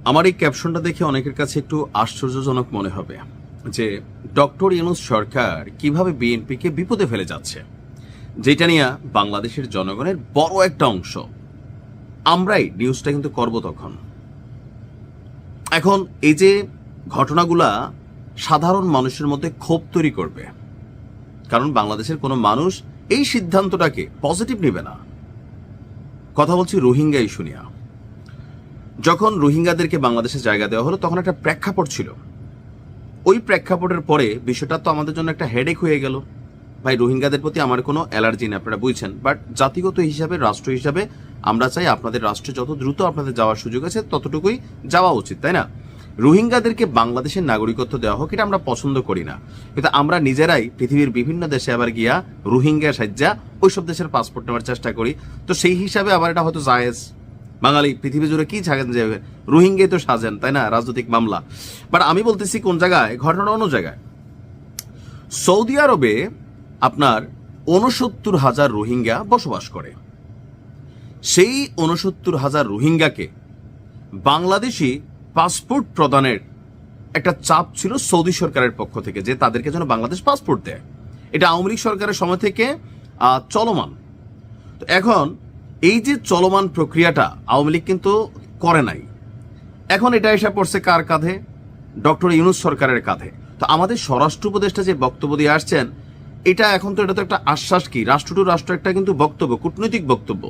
আমার এই ক্যাপশনটা দেখে অনেকের কাছে একটু আশ্চর্যজনক মনে হবে যে ডক্টর ইউনূস সরকার কিভাবে বিএনপিকে বিপদে ফেলে যাচ্ছে, যেটা নিয়ে বাংলাদেশের জনগণের বড় একটা অংশ আমরাই নিউজটা কিন্তু করব। তখন এখন এই যে ঘটনাগুলা সাধারণ মানুষের মধ্যে ক্ষোভ তৈরি করবে, কারণ বাংলাদেশের কোনো মানুষ এই সিদ্ধান্তটাকে পজিটিভ নেবে না। কথা বলছি রোহিঙ্গা ইস্যু নিয়ে। যখন রোহিঙ্গাদেরকে বাংলাদেশে জায়গা দেওয়া হলো তখন একটা প্রেক্ষাপট ছিল। ওই প্রেক্ষাপটের পরে বিষয়টা তো আমাদের জন্য একটা হেডেক হয়ে গেল। ভাই, রোহিঙ্গাদের প্রতি আমার কোনো অ্যালার্জি নেই, আপনারা বুঝছেন, বাট জাতিগত হিসাবে, রাষ্ট্র হিসাবে আমরা চাই আপনাদের রাষ্ট্রে যত দ্রুত আপনাদের যাওয়ার সুযোগ আছে ততটুকুই যাওয়া উচিত, তাই না? রোহিঙ্গাদেরকে বাংলাদেশের নাগরিকত্ব দেওয়া হোক, এটা আমরা পছন্দ করি না, কিন্তু আমরা নিজেরাই পৃথিবীর বিভিন্ন দেশে আবার গিয়া রোহিঙ্গা সাজ্জা ওইসব দেশের পাসপোর্ট নেওয়ার চেষ্টা করি। তো সেই হিসাবে আবার এটা হয়তো জায়েজ। বাঙালি পৃথিবী জুড়ে কি ছাগেন যাবে, রোহিঙ্গাই তো সাজেন, তাই না? রাজনৈতিক মামলা। বাট আমি বলতেছি কোন জায়গায় ঘটনা, অন্য জায়গায়। সৌদি আরবে আপনার ৬৯,০০০ রোহিঙ্গা বসবাস করে। সেই ৬৯,০০০ রোহিঙ্গাকে বাংলাদেশি পাসপোর্ট প্রদানের একটা চাপ ছিল সৌদি সরকারের পক্ষ থেকে, যে তাদেরকে যেন বাংলাদেশ পাসপোর্ট দেয়। এটা আওয়ামী লীগ সরকারের সময় থেকে চলমান। তো এখন এই যে চলমান প্রক্রিয়াটা আওয়ামী লীগ কিন্তু করে নাই, এখন এটা এসে পড়ছে কার কাঁধে? ডক্টর ইউনূস সরকারের কাঁধে। তো আমাদের স্বরাষ্ট্র উপদেষ্টা যে বক্তব্য দিয়ে আসছেন, এটা তো একটা আশ্বাস কি, রাষ্ট্র টু রাষ্ট্র একটা কিন্তু বক্তব্য, কূটনৈতিক বক্তব্য।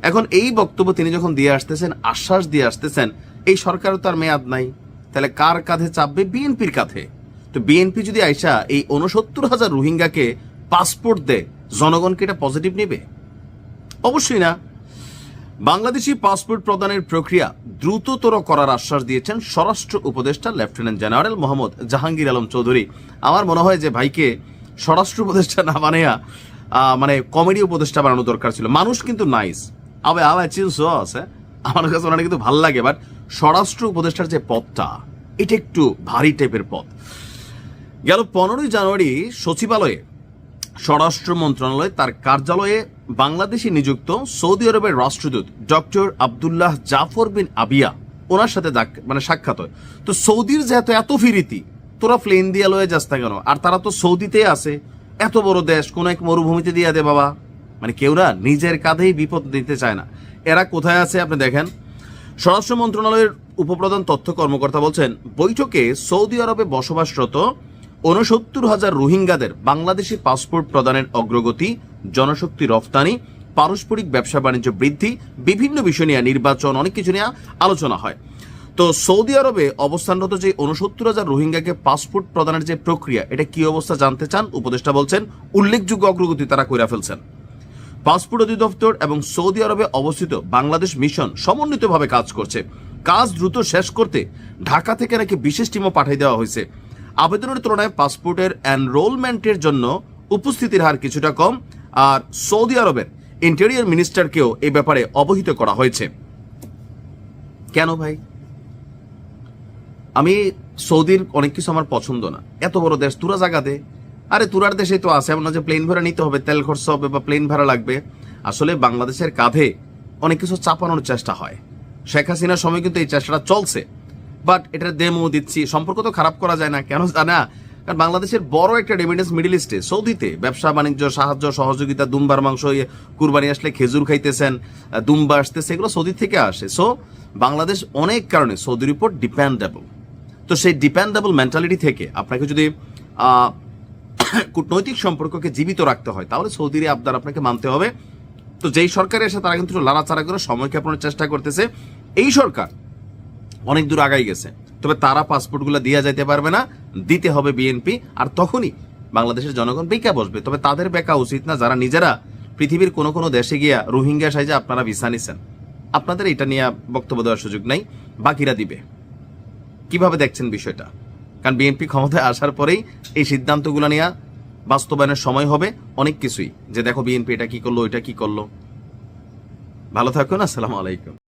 এখন এই বক্তব্য তিনি যখন দিয়ে আসতেছেন, আশ্বাস দিয়ে আসতেছেন, এই সরকারও তার মেয়াদ নাই, তাহলে কার কাঁধে চাপবে? বিএনপির কাঁধে। তো বিএনপি যদি আইসা এই ৬৯,০০০ রোহিঙ্গাকে পাসপোর্ট দেয়, জনগণকে এটা পজিটিভ নেবে? অবশ্যই না। বাংলাদেশি পাসপোর্ট প্রদানের প্রক্রিয়া দ্রুততর করার আশ্বাস দিয়েছেন স্বরাষ্ট্র উপদেষ্টা লেফটেন্যান্ট জেনারেল মোহাম্মদ জাহাঙ্গীর আলম চৌধুরী। আমার মনে হয় যে ভাইকে স্বরাষ্ট্র উপদেষ্টা না বানাইয়া মানে কমেডি উপদেষ্টা বানানো দরকার ছিল। মানুষ কিন্তু নাইস, আবার চিনসও আছে, আমার কাছে ওনারা কিন্তু ভালো লাগে, বাট স্বরাষ্ট্র উপদেষ্টার যে পদটা, এটা একটু ভারী টাইপের পদ। গেল 15ই জানুয়ারি সচিবালয়ে, স্বরাষ্ট্র মন্ত্রণালয় তার কার্যালয়ে বাংলাদেশে নিযুক্ত সৌদি আরবের রাষ্ট্রদূত ডক্টর আবদুল্লাহ জাফর বিন আবিয়া, ওনার সাথে সাক্ষাৎ হয়। তো সৌদির যে এত ফিরিতি, তোরা প্লেন দিয়া লয়ে যাস না কেন? আর তারা তো সৌদিতে আছে, এত বড় দেশ, কোন এক মরুভূমিতে দিয়া দে বাবা। মানে কেউরা নিজের কাঁধেই বিপদ দিতে চায় না। এরা কোথায় আছে আপনি দেখেন। স্বরাষ্ট্র মন্ত্রণালয়ের উপপ্রধান তথ্য কর্মকর্তা বলছেন, বৈঠকে সৌদি আরবে বসবাসরত ৬৯,০০০ রোহিঙ্গাদের বাংলাদেশি পাসপোর্ট প্রদানের অগ্রগতি, জনশক্তি রফতানি, পারস্পরিক ব্যবসা বাণিজ্য বৃদ্ধি, বিভিন্ন বিষয় নিয়ে, নির্বাচন, অনেক কিছু নিয়ে আলোচনা হয়। তো সৌদি আরবে অবস্থানরত যে ৬৯,০০০ রোহিঙ্গাকে পাসপোর্ট প্রদানের যে প্রক্রিয়া, এটা কি অবস্থা জানতে চান উপদেষ্টা বলছেন, উল্লেখযোগ্য অগ্রগতি তারা কইরা ফেলছেন। পাসপোর্ট অধিদপ্তর এবং সৌদি আরবে অবস্থিত বাংলাদেশ মিশন সমন্বিতভাবে কাজ করছে। কাজ দ্রুত শেষ করতে ঢাকা থেকে নাকি বিশেষ টিমও পাঠিয়ে দেওয়া হয়েছে। আবেদনের তুলনায় পাসপোর্টের এনরোলমেন্টের জন্য উপস্থিতির হার কিছুটা কম, আর সৌদি আরবের ইন্টেরিয়র মিনিস্টারকেও এই ব্যাপারে অবহিত করা হয়েছে। কেন ভাই? আমি সৌদির অনেক কিছু আমার পছন্দ না, এত বড় দেশ, তুরা জায়গাতে, আরে তুরার দেশে তো আছে, এমন না যে প্লেন ভাড়া নিতে হবে, তেল খরচ হবে বা প্লেন ভাড়া লাগবে। আসলে বাংলাদেশের কাঁধে অনেক কিছু চাপানোর চেষ্টা হয়। শেখ হাসিনার সময় কিন্তু এই চেষ্টাটা চলছে, বাট এটা ডেমো দিচ্ছি, সম্পর্ক তো খারাপ করা যায় না, কেন জানা? কারণ বাংলাদেশের বড় একটা রেমিটেন্স মিডল ইস্টে, সৌদিতে, ব্যবসা বাণিজ্য, সাহায্য সহযোগিতা, দুম্বার মাংস, কুরবানি আসলে খেজুর খাইতেছেন, দুম্বা আসতেছে, এগুলো সৌদি থেকে আসে। সো বাংলাদেশ অনেক কারণে সৌদির উপর ডিপেন্ডেবল। তো সেই ডিপেন্ডেবল মেন্টালিটি থেকে আপনাকে যদি কূটনৈতিক সম্পর্ককে জীবিত রাখতে হয়, তাহলে সৌদির আবদার আপনাকে মানতে হবে। তো যেই সরকারের এসে তারা কিন্তু লাড়াচাড়া করে সময় ক্ষেপণের চেষ্টা করতেছে। এই সরকার অনেক দূর আগাই গেছে, তবে তারা পাসপোর্টগুলো দিয়ে যাইতে পারবে না, দিতে হবে বিএনপি। আর তখনই বাংলাদেশের জনগণ বেঁকা বসবে। তবে তাদের বেঁকা উচিত না যারা নিজেরা পৃথিবীর কোনো দেশে গিয়া রোহিঙ্গা সাইজে আপনারা ভিসা নিছেন। আপনাদের এটা নিয়ে বক্তব্য দেওয়ার সুযোগ নাই, বাকিরা দিবে। কিভাবে দেখছেন বিষয়টা? কারণ বিএনপি ক্ষমতায় আসার পরেই এই সিদ্ধান্তগুলো নিয়ে বাস্তবায়নের সময় হবে অনেক কিছুই, যে দেখো বিএনপি এটা কি করলো, ওইটা কি করলো। ভালো থাকুন, আসসালামু আলাইকুম।